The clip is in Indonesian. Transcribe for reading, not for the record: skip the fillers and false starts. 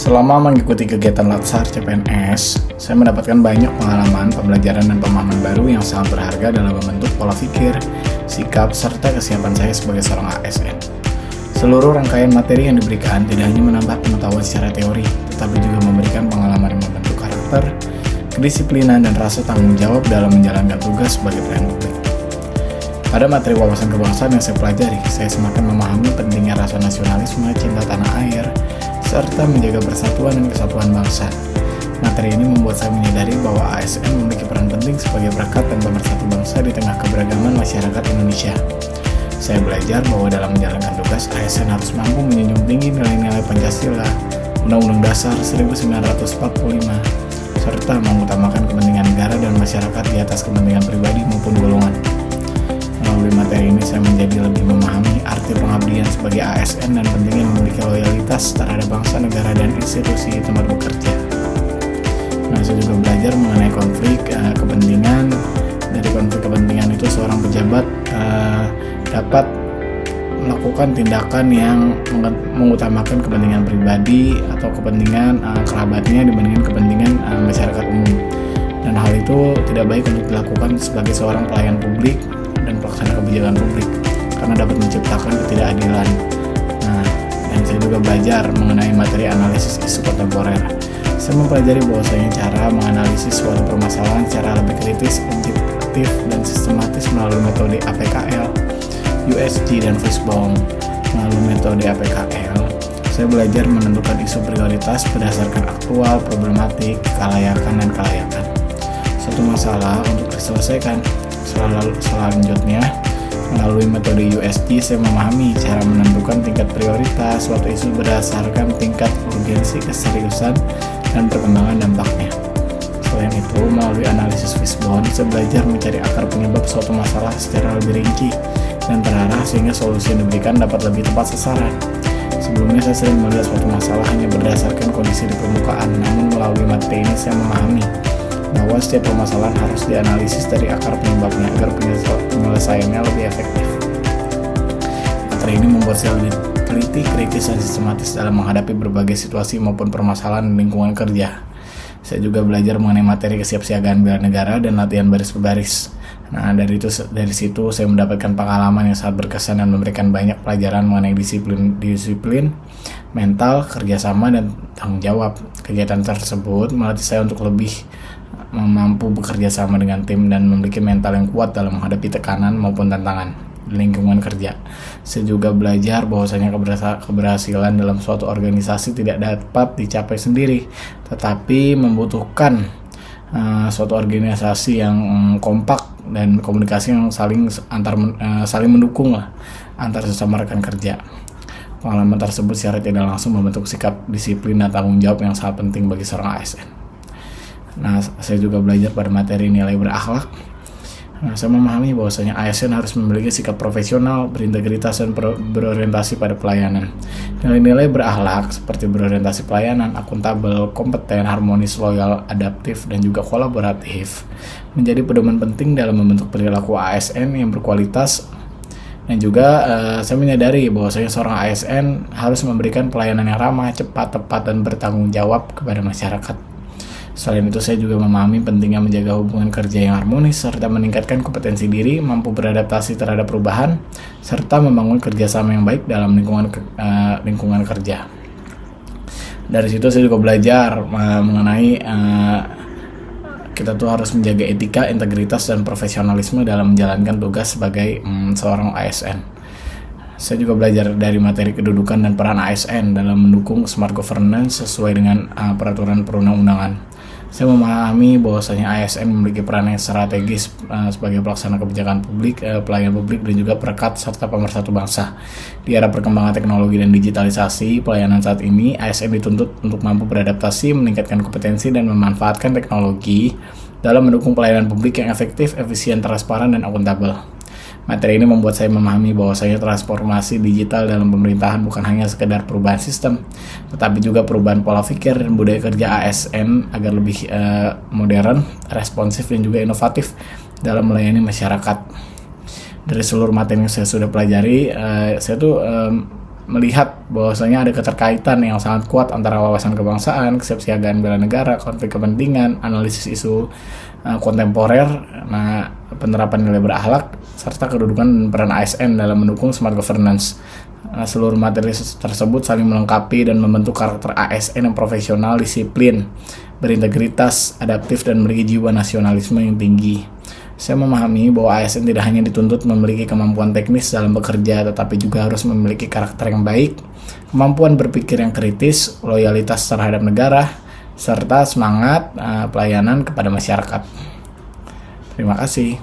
Selama mengikuti kegiatan Latsar CPNS, saya mendapatkan banyak pengalaman, pembelajaran, dan pemahaman baru yang sangat berharga dalam membentuk pola pikir, sikap, serta kesiapan saya sebagai seorang ASN. Seluruh rangkaian materi yang diberikan tidak hanya menambah pengetahuan secara teori, tetapi juga memberikan pengalaman yang membentuk karakter, kedisiplinan, dan rasa tanggung jawab dalam menjalankan tugas sebagai pelayan publik. Pada materi wawasan kebangsaan yang saya pelajari, saya semakin memahami pentingnya rasa nasionalisme, cinta tanah air, serta menjaga persatuan dan kesatuan bangsa. Materi ini membuat saya menyadari bahwa ASN memiliki peran penting sebagai perekat dan pemersatu bangsa di tengah keberagaman masyarakat Indonesia. Saya belajar bahwa dalam menjalankan tugas, ASN harus mampu menjunjung tinggi nilai-nilai Pancasila, Undang-Undang Dasar 1945, serta mengutamakan kepentingan negara dan masyarakat di atas kepentingan pribadi maupun golongan. Melalui materi ini saya menjadi lebih memahami arti pengabdian sebagai ASN dan pentingnya memiliki loyalitas terhadap bangsa, negara, dan institusi tempat bekerja. Saya juga belajar mengenai konflik kepentingan. Dari konflik kepentingan itu seorang pejabat dapat melakukan tindakan yang mengutamakan kepentingan pribadi atau kepentingan kerabatnya dibandingkan kepentingan masyarakat umum. Dan hal itu tidak baik untuk dilakukan sebagai seorang pelayan publik dan pelaksana kebijakan publik karena dapat menciptakan ketidakadilan. Dan saya juga belajar mengenai materi analisis isu kontemporer. Saya mempelajari bahwasanya cara menganalisis suatu permasalahan secara lebih kritis, objektif, dan sistematis melalui metode APKL, USG, dan Fishbone. Melalui metode APKL, saya belajar menentukan isu prioritas berdasarkan aktual, problematik, kelayakan, dan kelayakan suatu masalah untuk diselesaikan. Selanjutnya, melalui metode USG, saya memahami cara menentukan tingkat prioritas suatu isu berdasarkan tingkat urgensi, keseriusan, dan perkembangan dampaknya. Selain itu, melalui analisis Fishbone, saya belajar mencari akar penyebab suatu masalah secara lebih rinci dan terarah sehingga solusi yang diberikan dapat lebih tepat sasaran. Sebelumnya saya sering melihat suatu masalah hanya berdasarkan kondisi di permukaan, namun melalui materi ini saya memahami bahwa setiap permasalahan harus dianalisis dari akar penyebabnya agar penyelesaiannya lebih efektif. Materi ini membuat saya lebih teliti, kritis, dan sistematis dalam menghadapi berbagai situasi maupun permasalahan di lingkungan kerja. Saya juga belajar mengenai materi kesiapsiagaan bela negara dan latihan baris berbaris. Dari situ saya mendapatkan pengalaman yang sangat berkesan dan memberikan banyak pelajaran mengenai disiplin, mental, kerjasama, dan tanggung jawab. Kegiatan tersebut melatih saya untuk lebih mampu bekerja sama dengan tim dan memiliki mental yang kuat dalam menghadapi tekanan maupun tantangan di lingkungan kerja. Saya juga belajar bahwasanya keberhasilan dalam suatu organisasi tidak dapat dicapai sendiri, tetapi membutuhkan suatu organisasi yang kompak dan komunikasi yang saling mendukung antar sesama rekan kerja. Pengalaman tersebut secara tidak langsung membentuk sikap disiplin dan tanggung jawab yang sangat penting bagi seorang ASN. Saya juga belajar pada materi nilai berakhlak. Saya memahami bahwasanya ASN harus memiliki sikap profesional, berintegritas, dan berorientasi pada pelayanan. Nilai-nilai berakhlak seperti berorientasi pelayanan, akuntabel, kompeten, harmonis, loyal, adaptif, dan juga kolaboratif menjadi pedoman penting dalam membentuk perilaku ASN yang berkualitas. Dan juga saya menyadari bahwasanya seorang ASN harus memberikan pelayanan yang ramah, cepat, tepat, dan bertanggung jawab kepada masyarakat. Selain itu, saya juga memahami pentingnya menjaga hubungan kerja yang harmonis serta meningkatkan kompetensi diri, mampu beradaptasi terhadap perubahan, serta membangun kerjasama yang baik dalam lingkungan kerja. Dari situ saya juga belajar mengenai kita tuh harus menjaga etika, integritas, dan profesionalisme dalam menjalankan tugas sebagai seorang ASN. Saya juga belajar dari materi kedudukan dan peran ASN dalam mendukung smart governance sesuai dengan peraturan perundang-undangan. Saya memahami bahwasanya ASN memiliki peran yang strategis sebagai pelaksana kebijakan publik, pelayan publik, dan juga perekat serta pemersatu bangsa. Di era perkembangan teknologi dan digitalisasi pelayanan saat ini, ASN dituntut untuk mampu beradaptasi, meningkatkan kompetensi, dan memanfaatkan teknologi dalam mendukung pelayanan publik yang efektif, efisien, transparan, dan akuntabel. Materi ini membuat saya memahami bahwasanya transformasi digital dalam pemerintahan bukan hanya sekedar perubahan sistem, tetapi juga perubahan pola pikir dan budaya kerja ASN agar lebih modern, responsif, dan juga inovatif dalam melayani masyarakat. Dari seluruh materi yang saya sudah pelajari, saya tuh melihat bahwasanya ada keterkaitan yang sangat kuat antara wawasan kebangsaan, kesiapsiagaan bela negara, konflik kepentingan, analisis isu kontemporer, penerapan nilai berakhlak, serta kedudukan dan peran ASN dalam mendukung smart governance. Seluruh materi tersebut saling melengkapi dan membentuk karakter ASN yang profesional, disiplin, berintegritas, adaptif, dan memiliki jiwa nasionalisme yang tinggi. Saya memahami bahwa ASN tidak hanya dituntut memiliki kemampuan teknis dalam bekerja, tetapi juga harus memiliki karakter yang baik, kemampuan berpikir yang kritis, loyalitas terhadap negara, serta semangat pelayanan kepada masyarakat. Terima kasih.